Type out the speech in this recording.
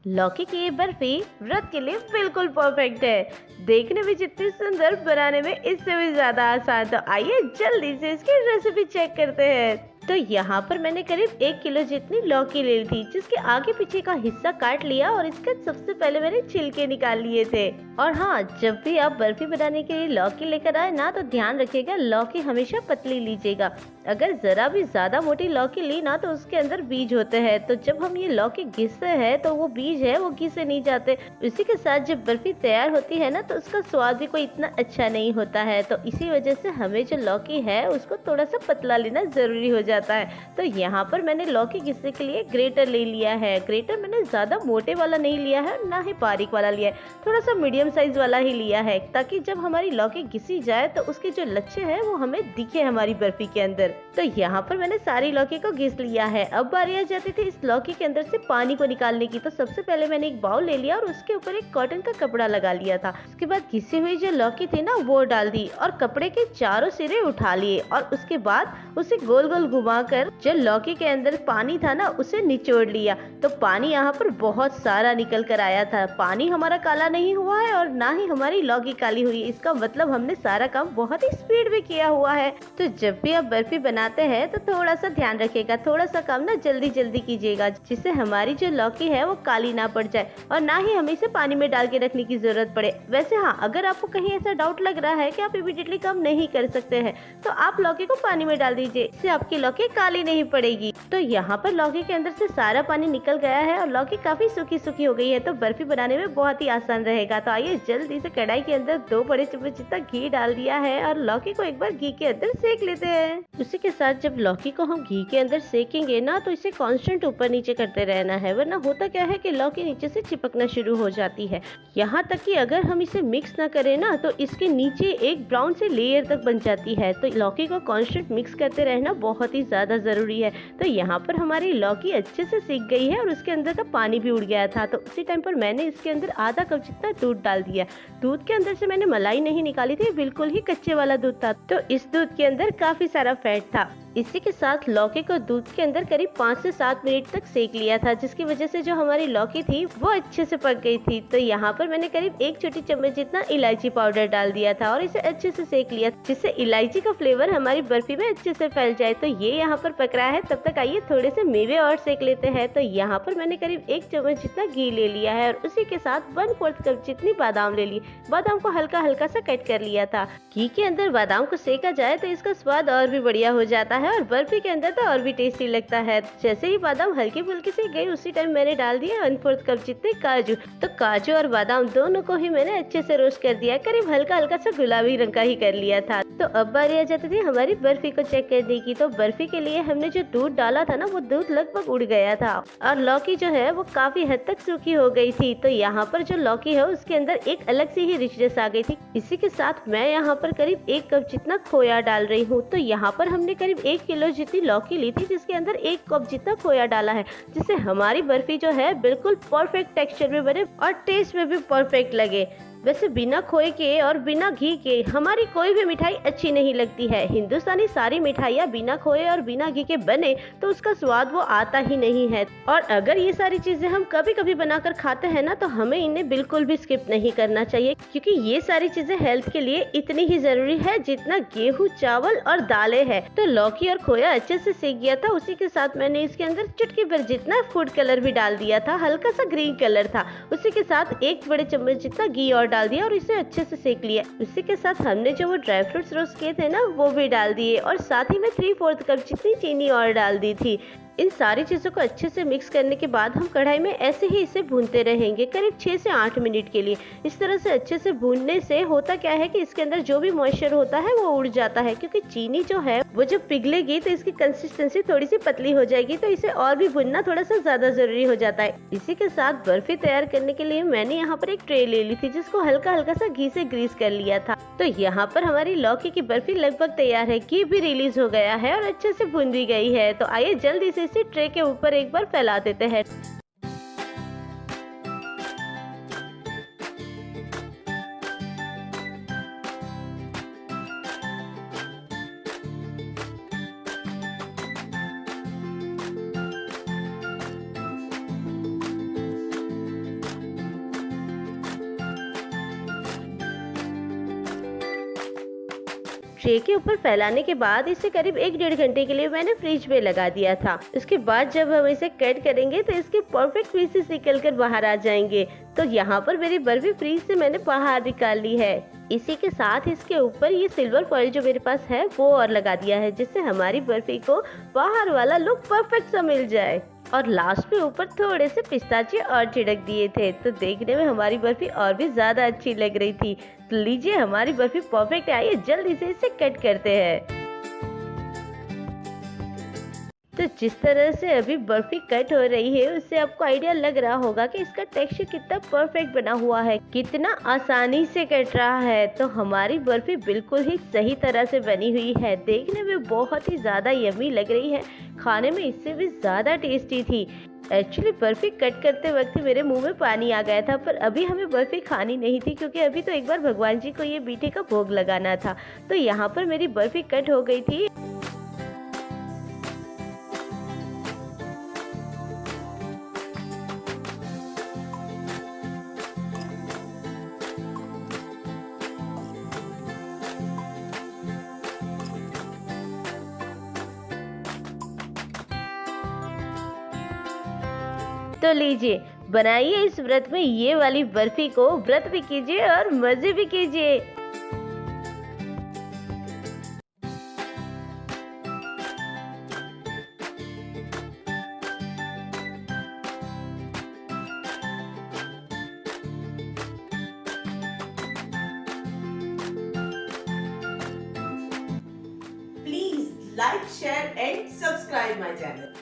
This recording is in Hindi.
लौकी की ये बर्फी व्रत के लिए बिल्कुल परफेक्ट है। देखने में जितनी सुंदर, बनाने में इससे भी ज्यादा आसान। तो आइए जल्दी से इसकी रेसिपी चेक करते हैं। तो यहाँ पर मैंने करीब 1 किलो जितनी लौकी ले ली थी, जिसके आगे पीछे का हिस्सा काट लिया और इसके सबसे पहले मैंने छिलके निकाल लिए थे। और हाँ, जब भी आप बर्फी बनाने के लिए लौकी लेकर आए ना, तो ध्यान रखिएगा लौकी हमेशा पतली लीजिएगा। अगर जरा भी ज्यादा मोटी लौकी ली ना, तो उसके अंदर बीज होते हैं। तो जब हम ये लौकी घिसते हैं तो वो बीज है वो घिसे नहीं जाते। इसी के साथ जब बर्फी तैयार होती है ना, तो उसका स्वाद भी कोई इतना अच्छा नहीं होता है। तो इसी वजह से हमें जो लौकी है उसको थोड़ा सा पतला लेना जरूरी हो जाता है। तो यहाँ पर मैंने लौकी घिसने के लिए ग्रेटर ले लिया है। ग्रेटर मैंने ज्यादा मोटे वाला नहीं लिया है, ना ही बारीक वाला लिया है, थोड़ा सा मीडियम साइज वाला ही लिया है, ताकि जब हमारी लौकी घिसी जाए तो उसके जो लच्छे हैं वो हमें दिखे हमारी बर्फी के अंदर। तो यहाँ पर मैंने सारी लौकी को घिस लिया है। अब बारी आ जाती थी इस लौकी के अंदर से पानी को निकालने की। तो सबसे पहले मैंने एक बाउल ले लिया और उसके ऊपर एक कॉटन का कपड़ा लगा लिया था। उसके बाद घिसी हुई जो लौकी थी ना, वो डाल दी और कपड़े के चारों सिरे उठा लिए और उसके बाद उसे गोल गोल घुमाकर जो लौकी के अंदर पानी था ना, उसे निचोड़ लिया। तो पानी यहाँ पर बहुत सारा निकल कर आया था। पानी हमारा काला नहीं हुआ है और ना ही हमारी लौकी काली हुई है। इसका मतलब हमने सारा काम बहुत ही स्पीड में किया हुआ है। तो जब भी आप बर्फी बनाते हैं तो थोड़ा सा ध्यान रखिएगा, थोड़ा सा काम ना जल्दी जल्दी कीजिएगा, जिससे हमारी जो लौकी है वो काली ना पड़ जाए और ना ही हमें इसे पानी में डाल के रखने की जरूरत पड़े। वैसे हाँ, अगर आपको कहीं ऐसा डाउट लग रहा है कि आप इमीडिएटली काम नहीं कर सकते हैं, तो आप लौकी को पानी में डाल दीजिए, इससे आपकी लौकी काली नहीं पड़ेगी। तो यहाँ पर लौकी के अंदर से सारा पानी निकल गया है और लौकी काफी सूखी सूखी हो गई है। तो बर्फी बनाने में बहुत ही आसान रहेगा। तो आइए जल्दी से कढ़ाई के अंदर 2 बड़े चम्मच जितना घी डाल दिया है और लौकी को एक बार घी के अंदर सेक लेते हैं। उसी के साथ जब लौकी को हम घी के अंदर सेकेंगे ना, तो इसे कांस्टेंट ऊपर नीचे करते रहना है, वरना होता क्या है कि लौकी नीचे से चिपकना शुरू हो जाती है। यहाँ तक कि अगर हम इसे मिक्स ना करें ना, तो इसके नीचे एक ब्राउन से लेयर तक बन जाती है। तो लौकी को कांस्टेंट मिक्स करते रहना बहुत ही ज्यादा जरूरी है। तो यहाँ पर हमारी लौकी अच्छे से सीख गई है और उसके अंदर का पानी भी उड़ गया था। तो उसी टाइम पर मैंने इसके अंदर आधा कप जितना दूध डाल दिया। दूध के अंदर से मैंने मलाई नहीं निकाली थी, बिल्कुल ही कच्चे वाला दूध था। तो इस दूध के अंदर काफी सारा फैट था। इसी के साथ लौकी को दूध के अंदर करीब 5 से 7 मिनट तक सेक लिया था, जिसकी वजह से जो हमारी लौकी थी वो अच्छे से पक गई थी। तो यहाँ पर मैंने करीब 1 छोटी चम्मच जितना इलायची पाउडर डाल दिया था और इसे अच्छे से सेक लिया, जिससे इलायची का फ्लेवर हमारी बर्फी में अच्छे से फैल जाए। तो ये यहाँ पर पक रहा है, तब तक आइए थोड़े से मेवे और सेक लेते हैं। तो यहाँ पर मैंने करीब 1 चम्मच जितना घी ले लिया है और उसी के साथ 1/4 कप जितनी बादाम ले ली। बादाम को हल्का हल्का सा कट कर लिया था। घी के अंदर बादाम को सेका जाए तो इसका स्वाद और भी बढ़िया हो जाता है और बर्फी के अंदर तो और भी टेस्टी लगता है। जैसे ही बादाम हल्की फुल्की से गई, उसी टाइम मैंने डाल दिया 1/4 कप जितने काजू। तो काजू और बादाम दोनों को ही मैंने अच्छे से रोस्ट कर दिया, करीब हल्का हल्का सा गुलाबी रंग का ही कर लिया था। तो अब बारी आ जाती थी हमारी बर्फी को चेक करने की। तो बर्फी के लिए हमने जो दूध डाला था ना, वो दूध लगभग उड़ गया था और लौकी जो है वो काफी हद तक सूखी हो गई थी। तो यहाँ पर जो लौकी है उसके अंदर एक अलग सी ही रिचनेस आ गई थी। इसी के साथ मैं यहाँ पर करीब 1 कप जितना खोया डाल रही हूँ। तो यहाँ पर हमने करीब 1 किलो जितनी लौकी ली थी, जिसके अंदर 1 कप जितना खोया डाला है, जिससे हमारी बर्फी जो है बिल्कुल परफेक्ट टेक्सचर में बने और टेस्ट में भी परफेक्ट लगे। वैसे बिना खोए के और बिना घी के हमारी कोई भी मिठाई अच्छी नहीं लगती है। हिंदुस्तानी सारी मिठाइयाँ बिना खोए और बिना घी के बने तो उसका स्वाद वो आता ही नहीं है। और अगर ये सारी चीजें हम कभी कभी बनाकर खाते हैं ना, तो हमें इन्हें बिल्कुल भी स्किप नहीं करना चाहिए, क्योंकि ये सारी चीजें हेल्थ के लिए इतनी ही जरूरी है जितना गेहूं, चावल और दालें है। तो लौकी और खोया अच्छे से सेक गया था। उसी के साथ मैंने इसके अंदर चुटकी भर जितना फूड कलर भी डाल दिया था, हल्का सा ग्रीन कलर था। उसी के साथ 1 बड़े चम्मच जितना घी और डाल दिया और इसे अच्छे से सेक लिया। इसी के साथ हमने जो वो ड्राई फ्रूट्स रोस्ट किए थे ना, वो भी डाल दिए और साथ ही में 3/4 कप जितनी चीनी और डाल दी थी। इन सारी चीजों को अच्छे से मिक्स करने के बाद हम कढ़ाई में ऐसे ही इसे भूनते रहेंगे करीब 6 से 8 मिनट के लिए। इस तरह से अच्छे से भूनने से होता क्या है कि इसके अंदर जो भी मॉइस्चर होता है वो उड़ जाता है, क्योंकि चीनी जो है वो जब पिघलेगी तो इसकी कंसिस्टेंसी थोड़ी सी पतली हो जाएगी। तो इसे और भी भूनना थोड़ा सा ज्यादा जरूरी हो जाता है। इसी के साथ बर्फी तैयार करने के लिए मैंने यहाँ पर एक ट्रे ले ली थी, जिसको हल्का हल्का सा घी से ग्रीस कर लिया था। तो यहाँ पर हमारी लौकी की बर्फी लगभग तैयार है। घी भी रिलीज हो गया है और अच्छे से भून भी गई है। तो आइए जल्दी से इसे ट्रे के ऊपर एक बार फैला देते हैं। ट्रे के ऊपर फैलाने के बाद इसे करीब 1-1.5 घंटे के लिए मैंने फ्रिज में लगा दिया था। उसके बाद जब हम इसे कट करेंगे तो इसके परफेक्ट पीसेस निकल कर बाहर आ जाएंगे। तो यहाँ पर मेरी बर्फी फ्रिज से मैंने बाहर निकाल ली है। इसी के साथ इसके ऊपर ये सिल्वर फॉइल जो मेरे पास है वो और लगा दिया है, जिससे हमारी बर्फी को बाहर वाला लुक परफेक्ट सा मिल जाए। और लास्ट में ऊपर थोड़े से पिस्ताचिए और छिड़क दिए थे, तो देखने में हमारी बर्फी और भी ज्यादा अच्छी लग रही थी। तो लीजिए, हमारी बर्फी परफेक्ट आई है। जल्दी से इसे कट करते हैं। तो जिस तरह से अभी बर्फी कट हो रही है उससे आपको आइडिया लग रहा होगा कि इसका टेक्सचर कितना परफेक्ट बना हुआ है, कितना आसानी से कट रहा है। तो हमारी बर्फी बिल्कुल ही सही तरह से बनी हुई है। देखने में बहुत ही ज्यादा यम्मी लग रही है, खाने में इससे भी ज्यादा टेस्टी थी। एक्चुअली बर्फी कट करते वक्त मेरे मुंह में पानी आ गया था, पर अभी हमें बर्फी खानी नहीं थी क्योंकि अभी तो एक बार भगवान जी को ये मीठे का भोग लगाना था। तो यहाँ पर मेरी बर्फी कट हो गई थी। तो लीजिए, बनाइए इस व्रत में ये वाली बर्फी को, व्रत भी कीजिए और मजे भी कीजिए। Please like, share and subscribe my channel.